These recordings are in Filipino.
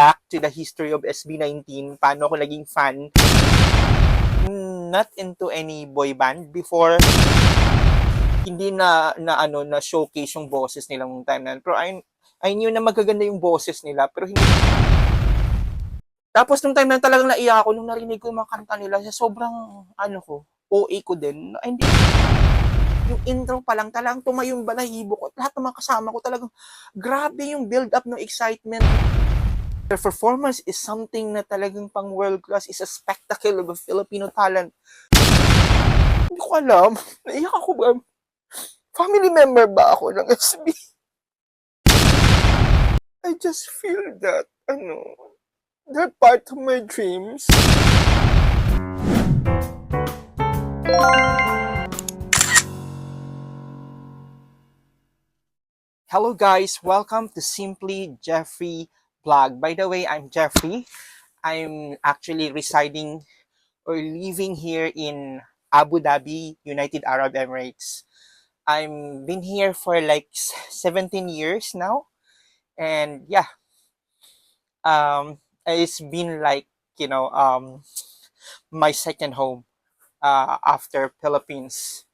back to the history of SB19, paano ako naging fan, not into any boy band before, hindi na showcase yung boses nila nung time na. Pero I knew na magaganda yung boses nila, pero hindi. Tapos nung time na talagang naiyak ako nung narinig ko yung mga kanta nila, sobrang OA ko din. Ay, hindi, yung intro pa lang talagang tumayo yung balahibo ko. Lahat ng mga kasama ko talagang grabe yung build up ng excitement. Their performance is something na talagang pang world class, is a spectacle of a Filipino talent. Hindi ko alam, naiyak ako ba? Family member ba ako ng SB? I just feel that, that part of my dreams. Hello guys, welcome to Simply Jeffrey Vlog. By the way, I'm Jeffrey. I'm actually residing or living here in Abu Dhabi, United Arab Emirates. I've been here for like 17 years now. And yeah, it's been like, my second home after Philippines.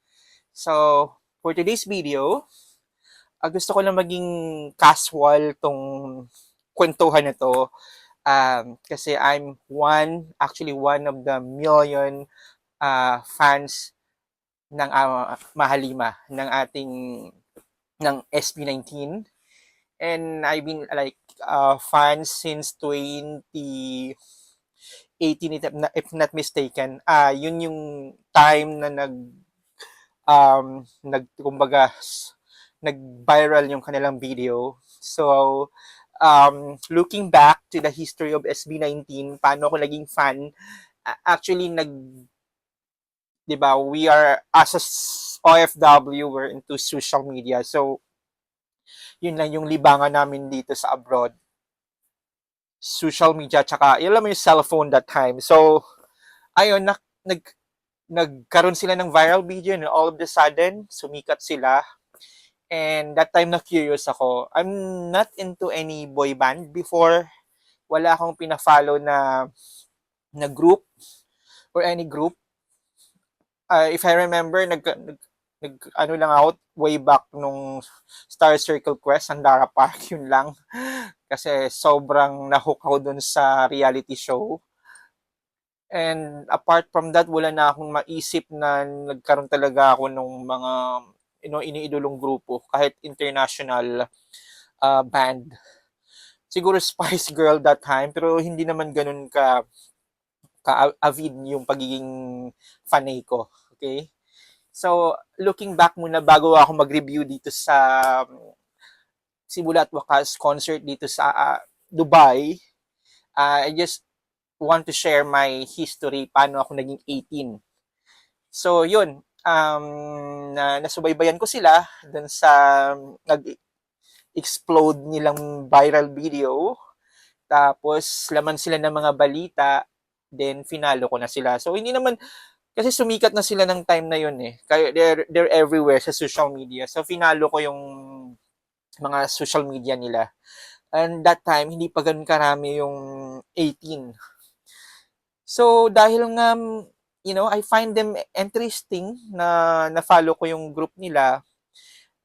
So, for today's video, gusto ko lang maging casual tong kwentuhan na to. Kasi I'm actually one of the million fans ng Mahalima, ng SB19. And I've been like fan since 2018, if not mistaken. Yun yung time na kumbaga, nag-viral yung kanilang video. So, looking back to the history of SB19, paano ako naging fan, actually, 'di ba, we are, as a OFW, we're into social media. So, yun lang yung libangan namin dito sa abroad. Social media, tsaka, alam mo yung cellphone that time. So, ayun, nagkaroon sila ng viral video and all of the sudden, sumikat sila. And that time na curious ako. I'm not into any boy band before. Wala akong pina-follow na group or any group. If I remember, ano lang ako way back nung Star Circle Quest, Sandara Park, yun lang. Kasi sobrang nahook ako dun sa reality show. And apart from that, wala na akong maisip na nagkaroon talaga ako ng mga iniidolong grupo, kahit international band. Siguro Spice Girl that time, pero hindi naman ganun ka-avid yung pagiging fanay ko. Okay? So, looking back muna bago ako mag-review dito sa Simula at Wakas concert dito sa Dubai, I just want to share my history, paano ako naging 18. So, yun. Nasubaybayan ko sila dun sa nag-explode nilang viral video. Tapos, laman sila ng mga balita. Then, finalo ko na sila. So, hindi naman, kasi sumikat na sila ng time na yun eh. Kaya they're everywhere sa social media. So, finalo ko yung mga social media nila. And that time, hindi pa ganun karami yung 18. So, dahil nga, I find them interesting na follow ko yung group nila,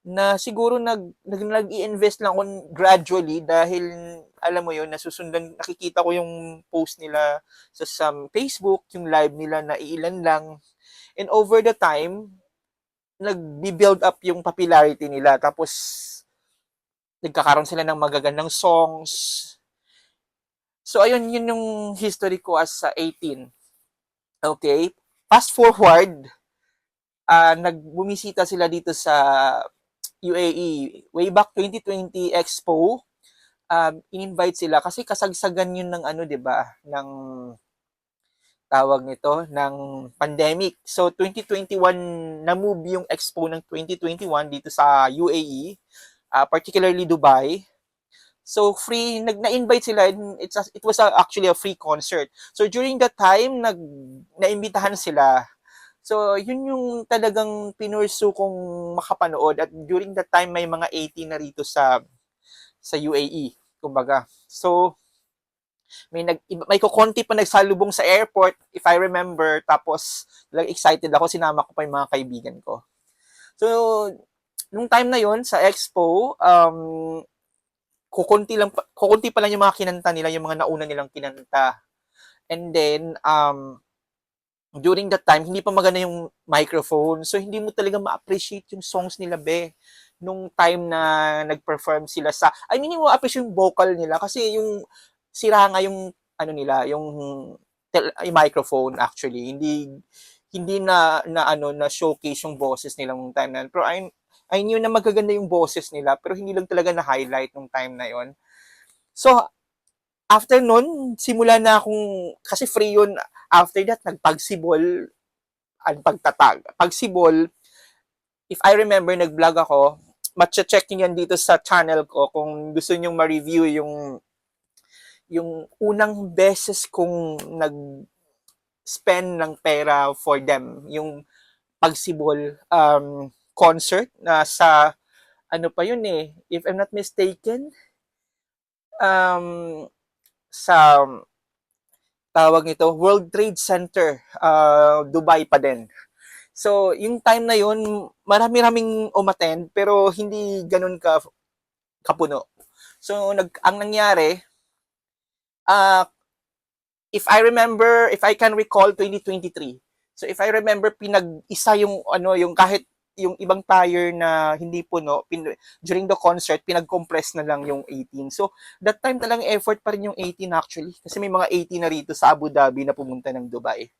na siguro nag-i-invest lang ako gradually dahil alam mo yun, nakikita ko yung post nila sa Facebook, yung live nila na iilan lang. And over the time, nag-build up yung popularity nila. Tapos, nagkakaroon sila ng magagandang songs. So, ayun, yun yung history ko as 18. Okay? Fast forward, nagbumisita sila dito sa UAE. Way back 2020 Expo, in-invite sila kasi kasagsagan yun ng 'di ba? Ng tawag nito, ng pandemic. So 2021 na-move yung Expo ng 2021 dito sa UAE, particularly Dubai. So free, na-invite sila, and it was actually a free concert. So during that time, naimbitahan sila. So yun yung talagang pinursu kong makapanood, at during that time may mga 18 na rito sa UAE, kumbaga. So may kukonti pa nagsalubong sa airport, if I remember, tapos like, excited ako, sinama ko pa yung mga kaibigan ko. So, nung time na yon sa expo, kukunti pa lang yung mga kinanta nila, yung mga nauna nilang kinanta. And then, during that time, hindi pa maganda yung microphone. So, hindi mo talaga ma-appreciate yung songs nila, be. Nung time na nag-perform sila hindi mo appreciate yung vocal nila kasi yung sira nga yung, yung microphone actually. Hindi na showcase yung boses nila nung time na yun. Pero I knew na magaganda yung boses nila, pero hindi lang talaga na-highlight nung time na yon. So, after nun, simula na akong, kasi free yun, after that, nagpagsibol, pagtatag. Pagsibol, if I remember, nag-vlog ako, matcha-check nyo yan dito sa channel ko kung gusto nyo ma-review yung unang beses kong nag-spend ng pera for them. Yung pagsibol concert na sa, ano pa yun eh, if I'm not mistaken, sa tawag nito, World Trade Center, Dubai pa din. So, yung time na yun, marami-raming umattend, pero hindi ganun kapuno. So, ang nangyari, if I can recall, 2023. So, if I remember, pinag-isa yung kahit yung ibang tire na hindi puno, during the concert, pinag-compress na lang yung 18. So, that time talang effort pa rin yung 18 actually. Kasi may mga 18 na rito sa Abu Dhabi na pumunta ng Dubai.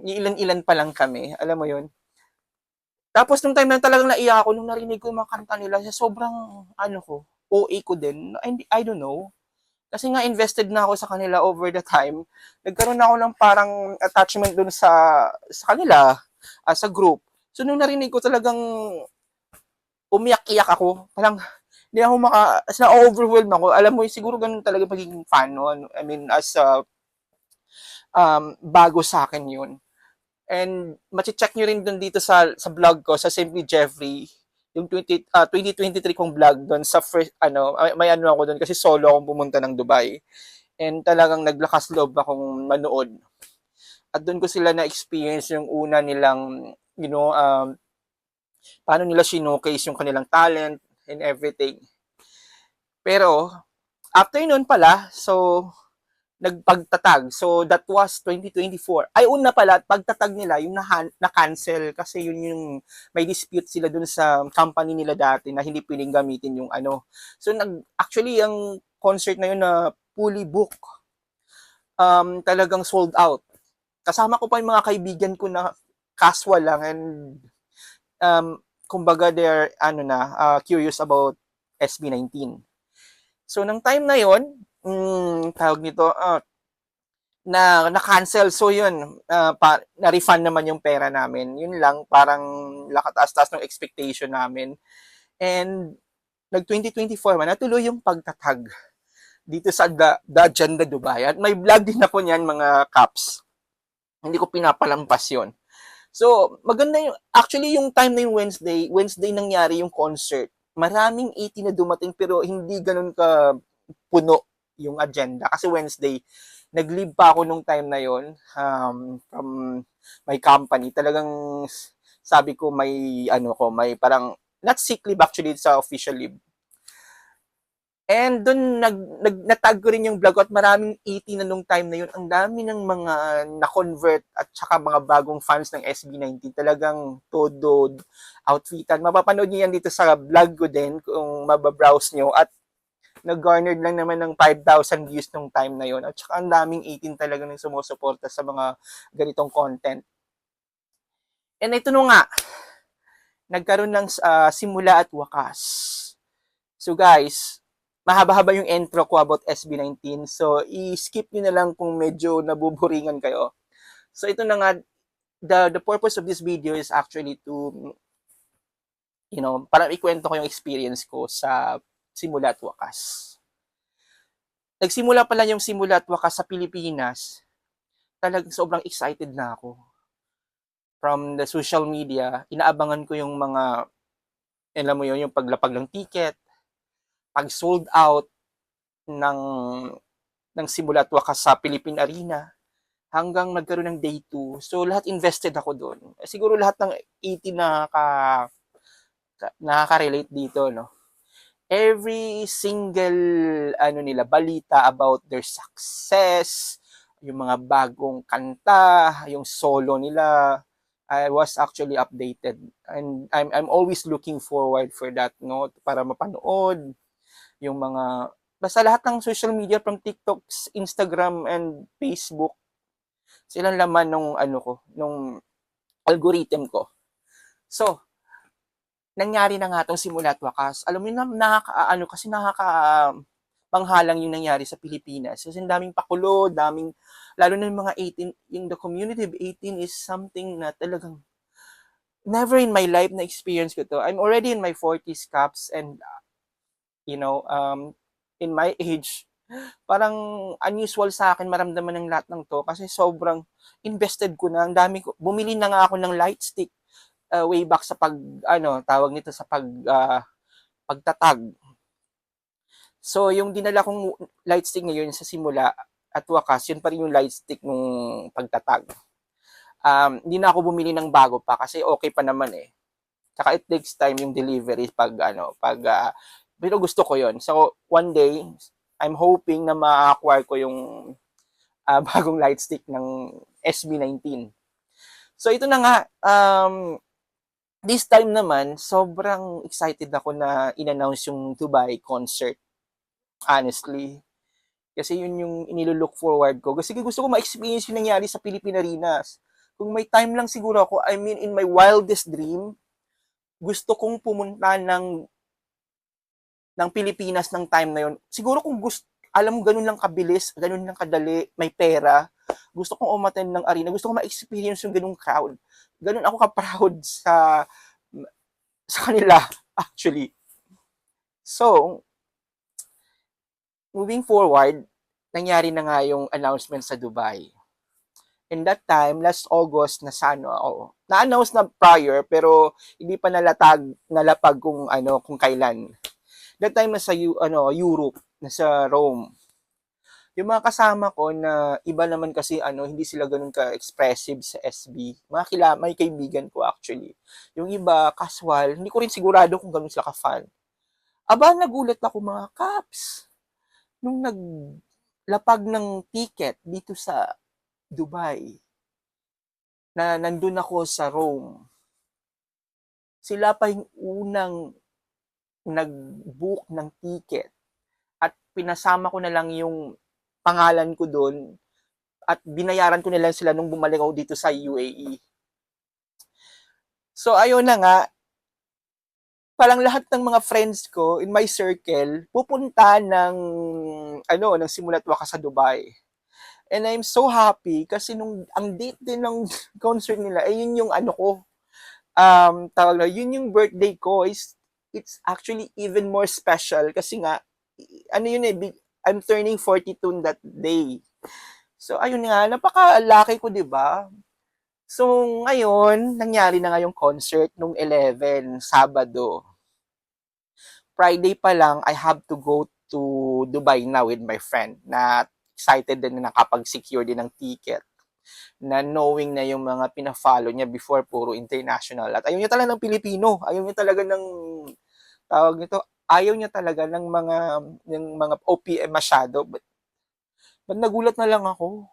Ilan-ilan pa lang kami, alam mo yun. Tapos nung time na talagang naiyak ako, nung narinig ko yung mga kanta nila, sobrang, OA ko din. I don't know. Kasi nga invested na ako sa kanila over the time. Nagkaroon na ako ng parang attachment dun sa kanila, sa group. So nung narinig ko talagang umiyak-iyak ako. Parang hindi ako na-overwhelm ako. Alam mo, siguro ganun talaga pagiging fan, no? I mean, as bago sa akin yun. And machi-check nyo rin dun dito sa vlog ko, sa Simply Jeffrey, yung 2023 kong vlog doon sa first, may ako doon kasi solo akong pumunta ng Dubai. And talagang naglakas loob akong manood. At doon ko sila na-experience yung una nilang, paano nila showcase yung kanilang talent and everything. Pero, after nun pala, so, nagpagtatag. So, that was 2024. Ay, una pala, pagtatag nila, yung na-cancel kasi yun yung may dispute sila dun sa company nila dati na hindi piling gamitin yung ano. So, actually, ang concert na yun na fully book, talagang sold out. Kasama ko pa yung mga kaibigan ko na casual lang and kumbaga they're curious about SB19. So, nang time na yon, tawag nito, na-cancel. So, yun, na-refund naman yung pera namin. Yun lang, parang lakataas-taas ng expectation namin. And, nag-2024 man, natuloy yung pagtatag dito sa The Agenda Dubai. At may vlog din ako niyan, mga caps. Hindi ko pinapalampas yun. So, maganda actually yung time na yung Wednesday nangyari yung concert. Maraming 80 na dumating pero hindi ganun ka puno yung agenda. Kasi Wednesday, nag-leave pa ako nung time na yon from my company. Talagang sabi ko may parang, not sick leave actually, sa official leave. And doon natag ko rin yung vlog at maraming 80 na nung time na yun. Ang dami ng mga na-convert at saka mga bagong fans ng SB19. Talagang todo outfitan. Mapapanood niyo yan dito sa vlog ko din kung mababrowse nyo. At nag-garnered lang naman ng 5,000 views nung time na yun. At saka ang daming 18 talaga nang sumusuporta sa mga ganitong content. And ito no nga, nagkaroon ng simula at wakas. So guys, mahaba-haba yung intro ko about SB19. So, i-skip nyo na lang kung medyo nabuburingan kayo. So, ito na nga, the purpose of this video is actually to, parang ikwento ko yung experience ko sa simula at wakas. Nagsimula pala yung simula at wakas sa Pilipinas, talagang sobrang excited na ako. From the social media, inaabangan ko yung mga, alam mo yun, yung paglapag ng ticket, pag sold out ng ng simula at wakas sa Philippine Arena hanggang nagkaroon ng day 2. So, lahat invested ako doon. Siguro lahat ng 18 nakaka-relate dito, no? Every single nila balita about their success, yung mga bagong kanta, yung solo nila, I was actually updated, and I'm always looking forward for that, no, para mapanood yung mga basta lahat ng social media from TikTok, Instagram and Facebook, silang laman nung nung algorithm ko. So, nangyari na nga 'tong simula at wakas. Alam mo na kasi manghalang yung nangyari sa Pilipinas. Kasi daming pakulo, daming lalo na yung mga 18, yung the community of 18 is something na talagang never in my life na experience ko to. I'm already in my 40s caps, and you know, in my age, parang unusual sa akin maramdaman ng lahat ng to kasi sobrang invested ko na. Ang dami ko, bumili na nga ako ng light stick way back sa tawag nito sa pagtatag. So, yung dinala kong light stick ngayon sa simula at wakas, yun pa rin yung light stick nung pagtatag. Hindi na ako bumili ng bago pa kasi okay pa naman eh. Tsaka it takes time yung delivery pero gusto ko yun. So, one day, I'm hoping na ma-acquire ko yung bagong light stick ng SB19. So, ito na nga, this time naman, sobrang excited ako na in-announce yung Dubai concert. Honestly. Kasi yun yung inilook forward ko. Kasi gusto ko ma-experience yung nangyari sa Philippine Arenas. Kung may time lang siguro ako, I mean, in my wildest dream, gusto kong pumunta ng Pilipinas ng time na yun. Siguro kung gusto, alam mo, ganun lang kabilis, ganun lang kadali, may pera, gusto kong umattend ng arena, gusto kong ma-experience yung ganung crowd. Ganun ako ka-proud sa kanila, actually. So, moving forward, nangyari na nga yung announcement sa Dubai. In that time, last August, na-announce na prior, pero hindi pa nalapag kung kailan. That time nasa Europe, nasa Rome. Yung mga kasama ko na iba naman kasi hindi sila ganun ka-expressive sa SB. May kaibigan ko actually. Yung iba casual, hindi ko rin sigurado kung ganun sila ka-fan. Aba, nagulat ako mga kaps nung naglapag ng ticket dito sa Dubai na nandun ako sa Rome. Sila pa yung unang nag-book ng ticket at pinasama ko na lang yung pangalan ko doon at binayaran ko na lang sila nung bumalik ako dito sa UAE. So ayun na nga, parang lahat ng mga friends ko in my circle pupunta ng simula't wakas sa Dubai. And I'm so happy kasi nung ang date din ng concert nila ay yun yung yun yung birthday ko. It's actually even more special kasi nga I'm turning 42 that day. So ayun nga, napaka-lucky ko, 'di ba? So ngayon, nangyari na nga yung concert nung 11 Sabado. Friday pa lang, I have to go to Dubai now with my friend na excited din na nakapag-secure din ng ticket, na knowing na yung mga pina-follow niya before puro international at ayaw niya talaga ng Pilipino, ayaw niya talaga ng tawag nito, ayaw niya talaga ng mga OPM masyado. But nagulat na lang ako,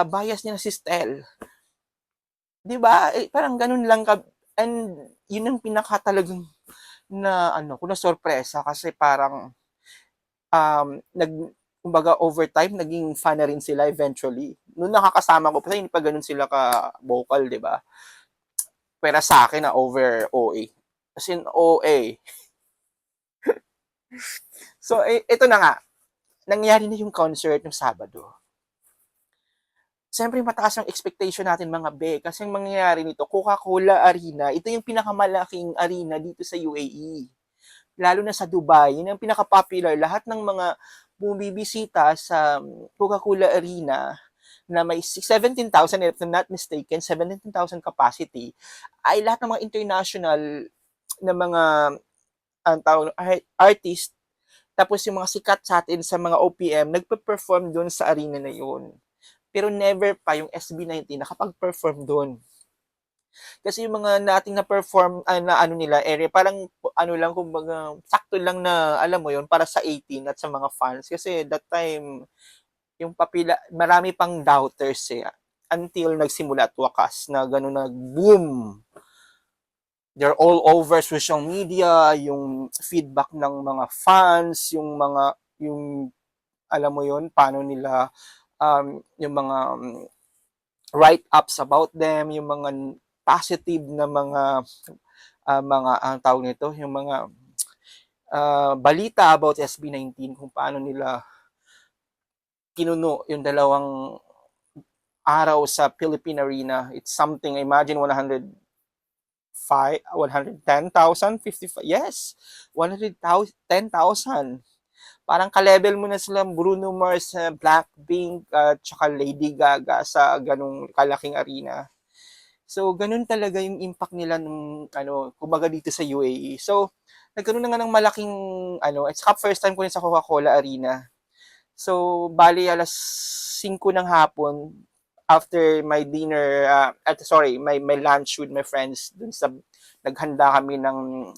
bias niya na si Stel. 'Di ba? Parang ganun lang and yun ang pinaka talagang ko na sorpresa kasi parang kumbaga overtime naging fan na rin sila eventually. Nung nakakasama ko kasi hindi pa ganun sila ka-vocal, 'di ba? Pero sa akin na over OA. As in OA. So ito na nga, nangyari na yung concert ng Sabado. Siyempre mataas ang expectation natin mga be kasi ang mangyayari nito, Coca-Cola Arena, ito yung pinakamalaking arena dito sa UAE. Lalo na sa Dubai, yun ang pinaka-popular. Lahat ng mga bumibisita sa Coca-Cola Arena na may 17,000, if I'm not mistaken, 17,000 capacity, ay lahat ng mga international na mga artist Tapos yung mga sikat sa atin sa mga OPM, nagpe-perform doon sa arena na yun. Pero never pa yung SB19 nakapag-perform doon. Kasi yung mga nating na-perform, na ano nila, area, parang ano lang, kumbaga, sakto lang na, alam mo yun, para sa 18 at sa mga fans. Kasi that time, yung papila, marami pang doubters eh. Until nagsimula at wakas na gano'n nag-boom. They're all over social media, yung feedback ng mga fans, yung alam mo yun, paano nila, yung mga write-ups about them, yung mga positive na mga tawag nito, yung mga balita about SB19, kung paano nila kinuno yung dalawang araw sa Philippine Arena. It's something, imagine 110,000, 55, yes, 110,000. Parang ka-level mo na sila Bruno Mars, Blackpink, at tsaka Lady Gaga sa ganung kalaking arena. So, ganun talaga yung impact nila nung, kumbaga dito sa UAE. So, nagkaroon na nga ng malaking, it's first time ko rin sa Coca-Cola Arena. So, bali alas 5 ng hapon, after my dinner, my lunch with my friends, dun sa, naghanda kami ng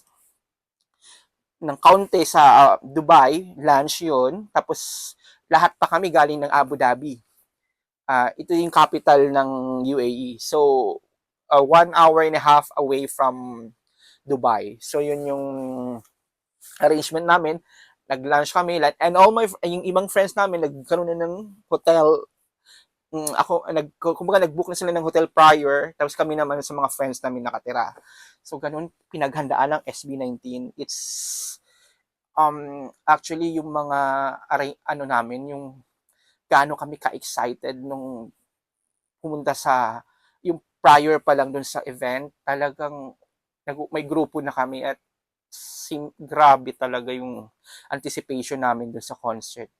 kaunti sa Dubai, lunch yon. Tapos, lahat pa kami galing ng Abu Dhabi. Ito yung capital ng UAE. So, 1 hour and a half away from Dubai. So, yun yung arrangement namin. Nag-lunch kami. And yung ibang friends namin, nagkaroon na ng hotel. Kumbaga nag-book na sila ng hotel prior. Tapos kami naman sa mga friends namin nakatira. So, ganun, pinaghandaan ng SB19. It's, actually, yung mga, namin, yung gaano kami ka-excited nung pumunta sa, yung prior pa lang dun sa event, talagang may grupo na kami at grabe talaga yung anticipation namin dun sa concert.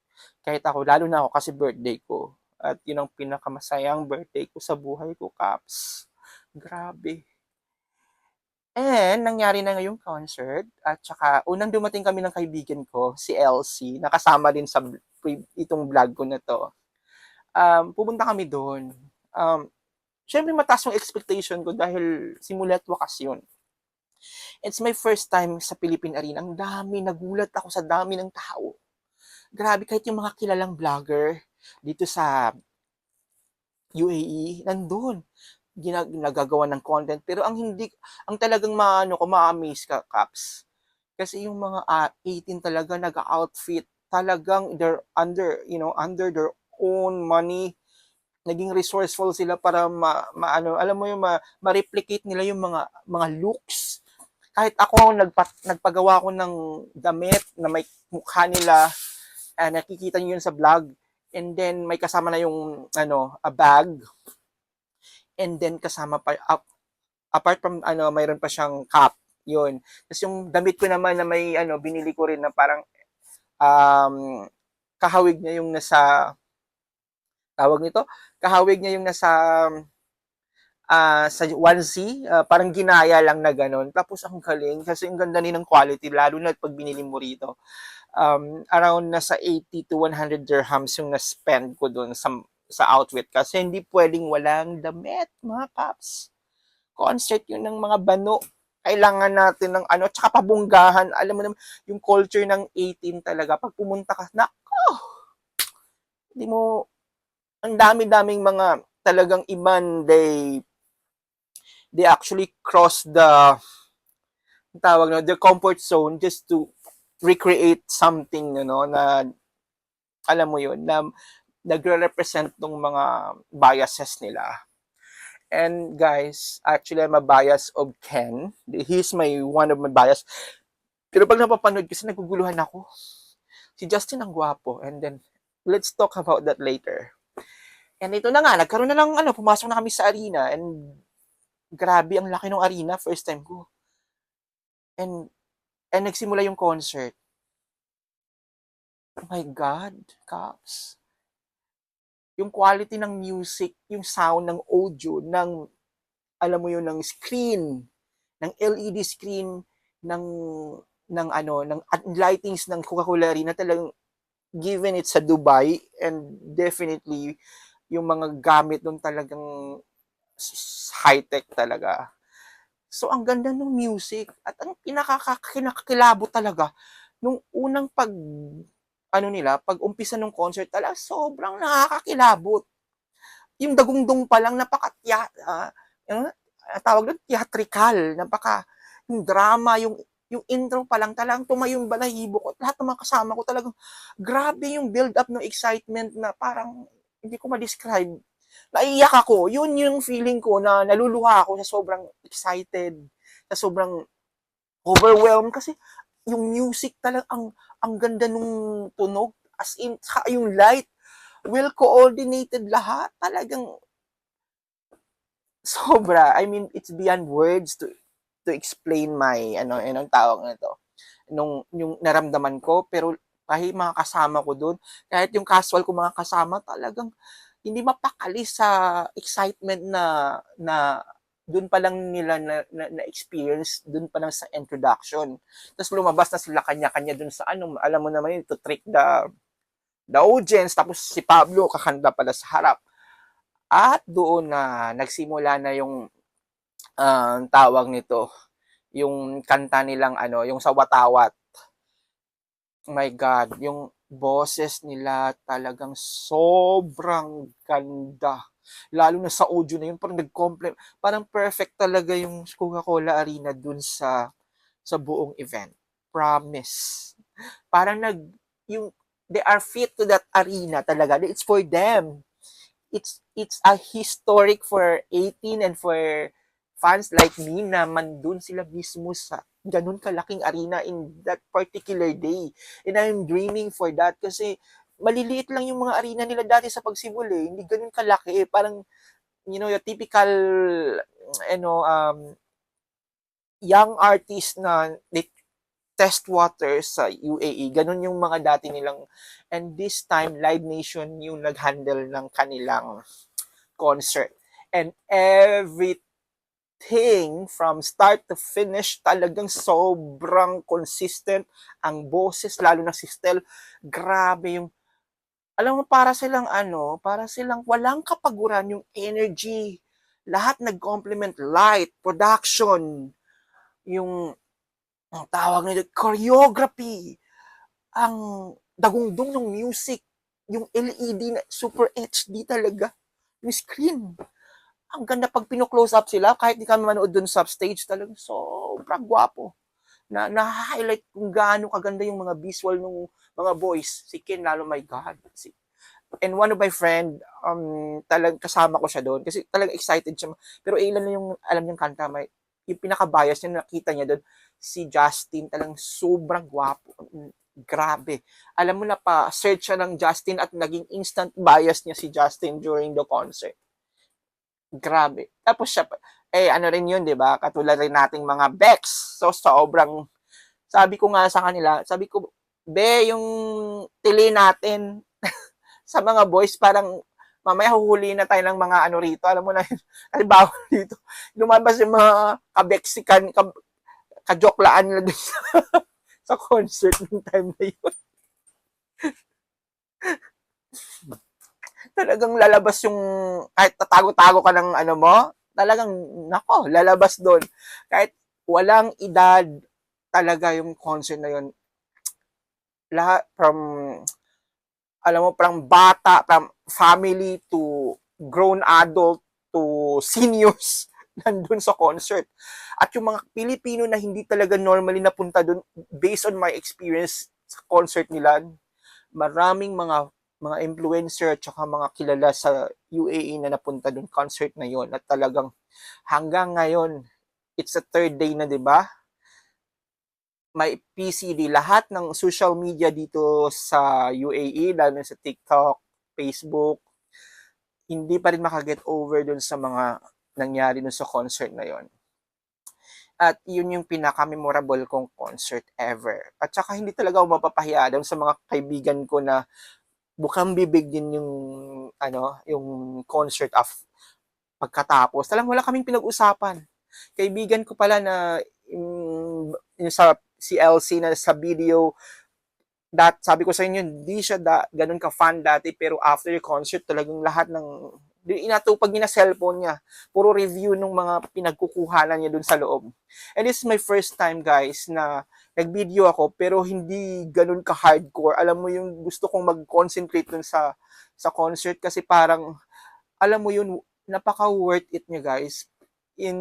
Kahit ako, lalo na ako kasi birthday ko. At yun ang pinakamasayang birthday ko sa buhay ko, Caps. Grabe. And nangyari na ngayong concert at saka unang dumating kami ng kaibigan ko, si Elsie, nakasama din sa itong vlog ko na to. Pupunta kami doon. Syempre mataas yung expectation ko dahil simula't wakas yun. It's my first time sa Philippine Arena. Ang dami, nagulat ako sa dami ng tao. Grabe, kahit yung mga kilalang vlogger dito sa UAE, nandun. Nagagawa ng content. Pero ang talagang ma-amaze ka, Caps. Kasi yung mga 18 talaga nag-outfit. Talagang they're under their own money. Naging resourceful sila para alam mo yung ma-replicate nila yung mga looks. Kahit ako nagpagawa ko ng damit na may mukha nila, nakikita niyo yun sa vlog, and then may kasama na yung a bag, and then kasama pa apart from mayroon pa siyang cap, yun. Tapos yung damit ko naman na may binili ko rin na parang kahawig niya yung nasa tawag nito, kahawig niya yung nasa sa onesie, parang ginaya lang na ganun. Tapos ang galing kasi ang ganda ng quality, lalo na pag binili mo rito. Around nasa 80 to 100 dirhams yung na-spend ko doon sa outfit kasi hindi pwedeng walang damit, mga paps. Concert yun ng mga bano. Kailangan natin ng tsaka pabunggahan. Alam mo naman, yung culture ng 18 talaga. Pag pumunta ka, hindi mo, ang dami-daming mga talagang iban, they actually cross the comfort zone just to recreate something na alam mo yun na nagre-represent ng mga biases nila. And guys, actually I'm a bias of Ken. He's one of my bias. Pero pag napapanood kasi naguguluhan ako. Si Justin ang gwapo, and then let's talk about that later. And ito na nga, nagkaroon na ng pumasok na kami sa arena, and grabe ang laki ng arena, first time ko. And nagsimula yung concert. Oh my God, Caps. Yung quality ng music, yung sound ng audio, alam mo yun, ng screen, ng LED screen, ng ng ng lightings ng Coca-Cola Arena, talagang given it sa Dubai, and definitely yung mga gamit doon talagang high-tech talaga. So, ang ganda ng music at ang kinakakilabot talaga nung unang nila, pag umpisa ng concert talaga sobrang nakakakilabot. Yung dagundong pa lang yung tawag doon, theatrical, yung drama, yung intro pa lang talagang tumayo yung balahibo ko. Lahat ng mga kasama ko talagang grabe yung build up ng excitement na parang hindi ko ma-describe. Naiiyak ako. Yun yung feeling ko na naluluha ako sa sobrang excited, sa sobrang overwhelmed kasi yung music talaga ang ganda nung tunog, as in yung light well coordinated lahat, talagang sobra. I mean, it's beyond words to explain my anong tawag nito, yung naramdaman ko. Pero kahit mga kasama ko doon, kahit yung casual ko mga kasama, talagang hindi mapakali sa excitement na doon pa lang nila na experience, doon pa lang sa introduction. Tapos lumabas na sila kanya-kanya doon sa alam mo naman yun, to trick the audience. Tapos si Pablo kakanta pala sa harap. At doon na nagsimula na yung tawag nito, yung kanta nilang yung sa Watawat. My God, yung boses nila talagang sobrang ganda. Lalo na sa audio na yun, parang nag-complement, parang perfect talaga yung Coca-Cola Arena dun sa buong event. Promise. Parang yung, they are fit to that arena talaga. It's for them. It's a historic for 18 and for fans like me na mandun sila mismo sa ganun kalaking arena in that particular day. And I'm dreaming for that kasi maliliit lang yung mga arena nila dati sa pagsimula eh. Hindi ganun kalaki eh. Parang, yung typical, young artist na they test waters sa UAE. Ganun yung mga dati nilang, and this time, Live Nation yung nag-handle ng kanilang concert. And everything from start to finish, talagang sobrang consistent. Ang boses, lalo na si Stel, grabe yung, alam mo, para silang walang kapaguran yung energy. Lahat nag-complement, light, production, yung ang tawag nito, choreography, ang dagundong ng music, yung LED na super HD talaga, yung screen. Ang ganda pag pino-close up sila, kahit di kami manood dun sa stage, talagang sobrang gwapo. Na-highlight kung gaano kaganda yung mga visual ng mga boys. Si Ken lalo, my God. And one of my friend, talagang kasama ko siya doon kasi talagang excited siya. Pero ilan na yung alam niyang kanta, yung pinaka-bias niya, nakita niya doon, si Justin, talagang sobrang gwapo. Grabe. Alam mo na pa, search siya ng Justin at naging instant bias niya si Justin during the concert. Grabe. Tapos siya, ano rin yun, di ba? Katulad rin nating mga Bex. So, sobrang, sabi ko nga sa kanila, sabi ko, be, yung tili natin sa mga boys, parang mamaya huhuli na tayo ng mga rito. Alam mo na yun, halimbawa dito, lumabas yung mga kabeksikan, kajoklaan nila dun sa concert ng time na yun. Talagang lalabas yung, kahit tatago-tago ka ng mo, talagang, nako, lalabas doon. Kahit walang edad talaga yung concert na yun. Lahat, from bata, from family to grown adult to seniors, nandun sa concert. At yung mga Pilipino na hindi talaga normally napunta dun, based on my experience sa concert nila, maraming mga influencer at saka mga kilala sa UAE na napunta dun concert na yon, at talagang hanggang ngayon, it's a third day na, di ba? May PCD, lahat ng social media dito sa UAE, lalo sa TikTok, Facebook, hindi pa rin makaget over dun sa mga nangyari dun sa concert na yon. At yun yung pinaka-memorable kong concert ever. At saka hindi talaga ako mapapahiya dun sa mga kaibigan ko na bukang bibig din yung concert pagkatapos. Talagang wala kaming pinag-usapan. Kaibigan ko pala na yung sa si Elsie na sa video, sabi ko sa inyo, hindi siya ganun ka-fan dati, pero after the concert, talagang lahat ng inatupag niya na cellphone niya. Puro review ng mga pinagkukuhanan niya dun sa loob. And this is my first time, guys, na nag-video ako, pero hindi ganun ka-hardcore. Alam mo yung gusto kong mag-concentrate dun sa concert kasi parang, alam mo yun, napaka-worth it niya, guys. In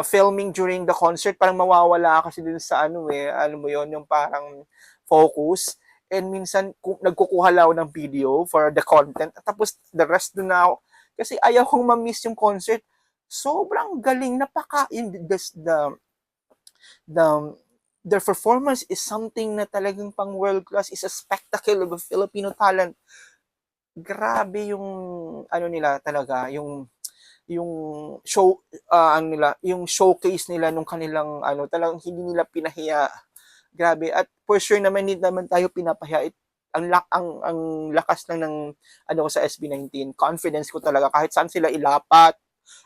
filming during the concert, parang mawawala kasi dun sa alam mo yon yung parang focus. And minsan, nagkukuha lang ako ng video for the content. Tapos, the rest dun na ako. Kasi ayaw kong ma-miss yung concert. Sobrang galing. The, their performance is something na talagang pang world class. Is a spectacle of a Filipino talent. Grabe yung, nila talaga, yung show yung showcase nila nung kanilang talagang hindi nila pinahiya. Grabe. At for sure naman hindi naman tayo pinapahiya. Ang lakas lang ng sa SB19. Confidence ko talaga kahit saan sila ilapat,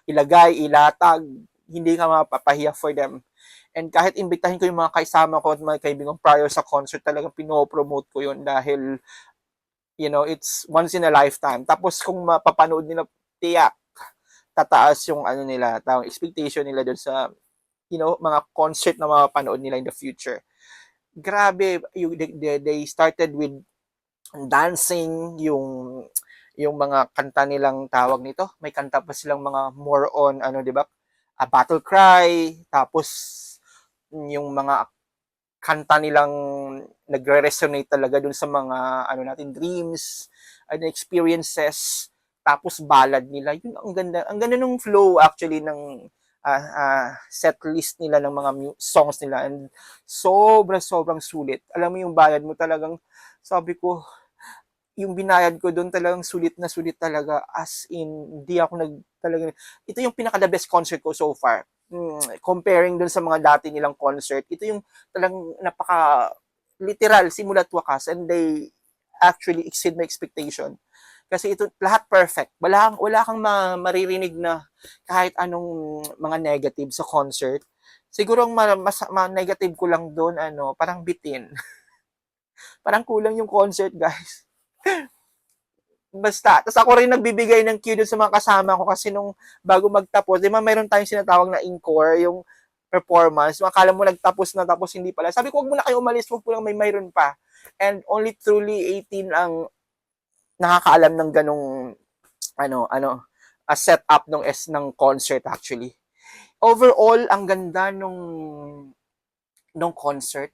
ilagay, ilatag, hindi ka mapapahiya for them. And kahit imbitahin ko yung mga kaisama ko at mga kaibigan prior sa concert, talagang pinopromote ko yun dahil it's once in a lifetime. Tapos kung mapapanood nila, tiyak tataas yung nila, expectation nila doon sa mga concert na mapapanood nila in the future. Grabe, they started with dancing, yung mga kanta nilang tawag nito. May kanta pa silang mga more on di ba? A battle cry, tapos yung mga kanta nilang nagre-resonate talaga dun sa mga natin dreams and experiences, tapos ballad nila. Yun ang ganda ng flow actually ng set list nila ng mga songs nila, and sobrang sulit. Alam mo yung bayad mo talagang, sabi ko, yung binayad ko doon talagang sulit na sulit talaga, as in hindi ako talaga, ito yung pinaka the best concert ko so far. Comparing doon sa mga dati nilang concert, ito yung talagang napaka literal simula't wakas, and they actually exceed my expectation. Kasi ito lahat perfect. Wala kang maririnig na kahit anong mga negative sa concert. Siguro ang negative ko lang doon parang bitin. Parang kulang yung concert, guys. Basta, tapos ako rin nagbibigay ng cue dun sa mga kasama ko kasi nung bago magtapos, di ba mayroon tayong sinatawag na encore, yung performance. Akala mo nagtapos na, tapos hindi pala. Sabi ko, huwag mo na kayo umalis, huwag po lang mayroon pa. And only truly 18 ang nakakaalam ng ganong a setup ng concert actually. Overall, ang ganda nung concert.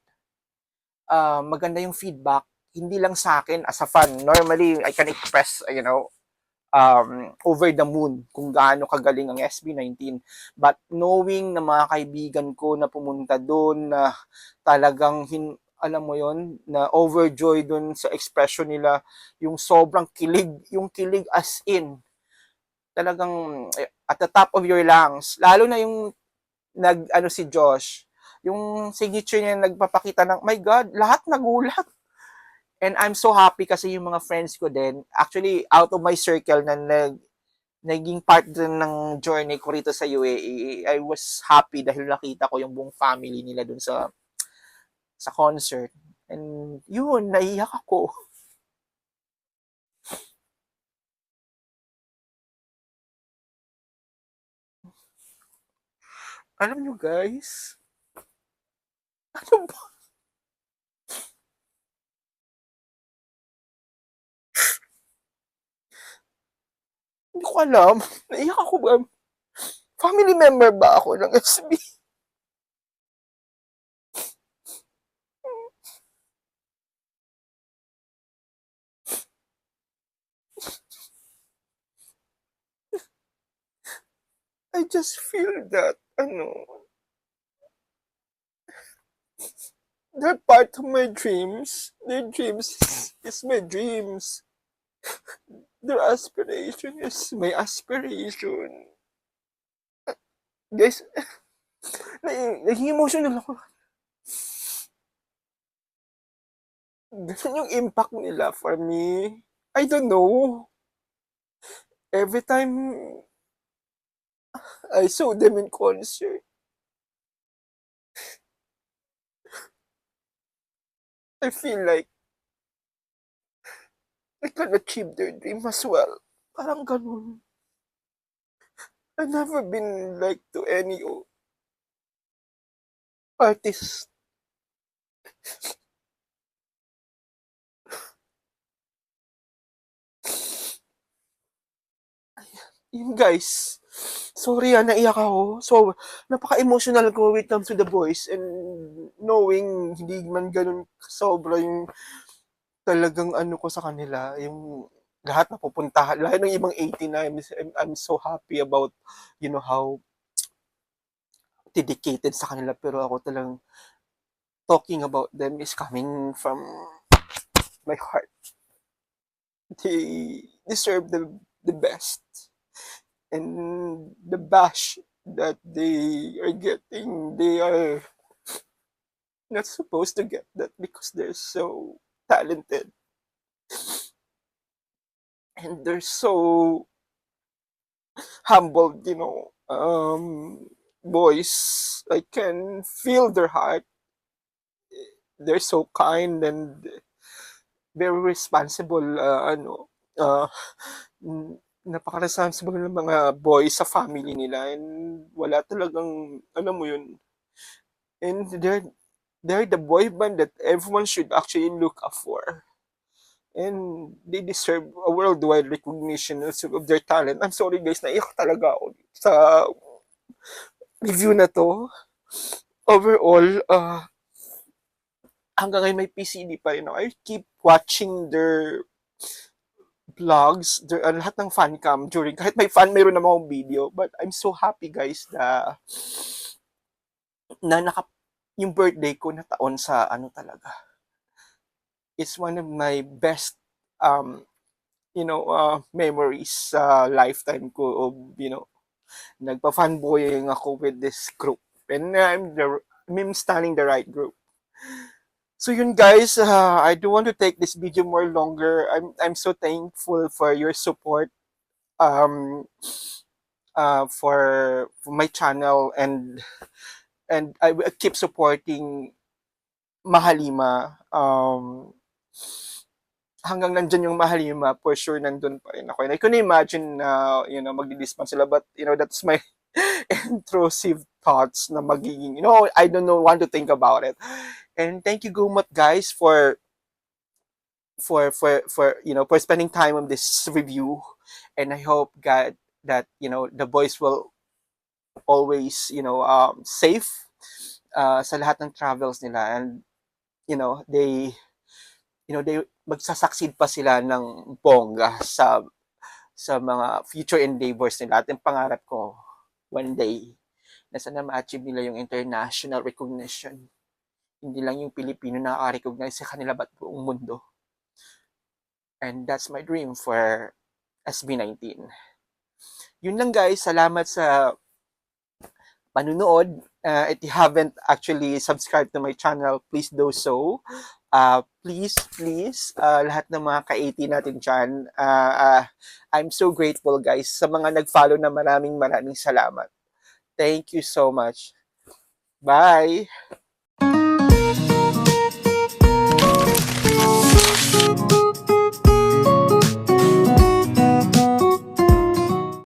Maganda yung feedback, hindi lang sa akin as a fan. Normally, I can express, over the moon kung gaano kagaling ang SB19. But knowing na mga kaibigan ko na pumunta doon, na talagang alam mo yon, na overjoy doon sa expression nila, yung sobrang kilig, yung kilig as in, talagang at the top of your lungs. Lalo na yung si Josh, yung signature niya nagpapakita ng, my God, lahat nagulat. And I'm so happy kasi yung mga friends ko din, actually out of my circle na naging part din ng journey ko rito sa UAE, I was happy dahil nakita ko yung buong family nila dun sa concert. And yun, naiyak ako. Alam nyo guys, ano ba? Hindi ko alam. Naiyak ako ba? Family member ba ako ng SB? I just feel that, they're part of my dreams. Their dreams is my dreams. Their aspiration is my aspiration. Guys, naging emotional ako. Ganun yung impact nila for me. I don't know. Every time I saw them in concert, I feel like I can achieve their dream as well. Parang ganun. I've never been like to any artist. Yun guys. Sorry naiyak ako. So, napaka-emotional ko when it comes to the boys and knowing hindi man ganun sobra yung talagang ano ko sa kanila, yung lahat na pupuntahan, lahat ng ibang 18 na I'm so happy about, how dedicated sa kanila. Pero ako talagang talking about them is coming from my heart. They deserve the best. And the bash that they are getting, they are not supposed to get that because they're so talented and they're so humbled, boys. I can feel their heart. They're so kind and very responsible, uh, napaka-responsible ng mga boys sa family nila and wala talagang, alam mo yun, and they're the boy band that everyone should actually look up for. And they deserve a worldwide recognition of their talent. I'm sorry guys, naiyak talaga ako sa review na to. Overall, hanggang ngayon may PCD pa rin ako. I keep watching their vlogs, lahat ng fan cam during, kahit may fan, mayroon naman akong video. But I'm so happy guys na yung birthday ko na taon sa ano talaga. It's one of my best memories sa lifetime ko of, nagpa-fanboying ako with this group. And I'm standing the right group. So yun guys, I don't want to take this video more longer. I'm so thankful for your support um for my channel, and I will keep supporting Mahalima. Hanggang nandyan yung Mahalima, for sure nandun pa rin ako. And I couldn't imagine na, magdi-disband sila. But, that's my intrusive thoughts na magiging, I don't know, want to think about it. And thank you, Gumat, guys, for spending time on this review. And I hope, God, that, the boys will always, safe sa lahat ng travels nila. And, they magsasucceed pa sila ng bongga sa mga future endeavors nila. At yung pangarap ko, one day, na sana ma-achieve nila yung international recognition. Hindi lang yung Pilipino nakaka-recognize sa kanila, but buong mundo. And that's my dream for SB19. Yun lang guys, salamat sa panunood. If you haven't actually subscribed to my channel, please do so. Please, lahat ng mga ka-80 natin dyan, I'm so grateful guys sa mga nag-follow na maraming salamat. Thank you so much. Bye!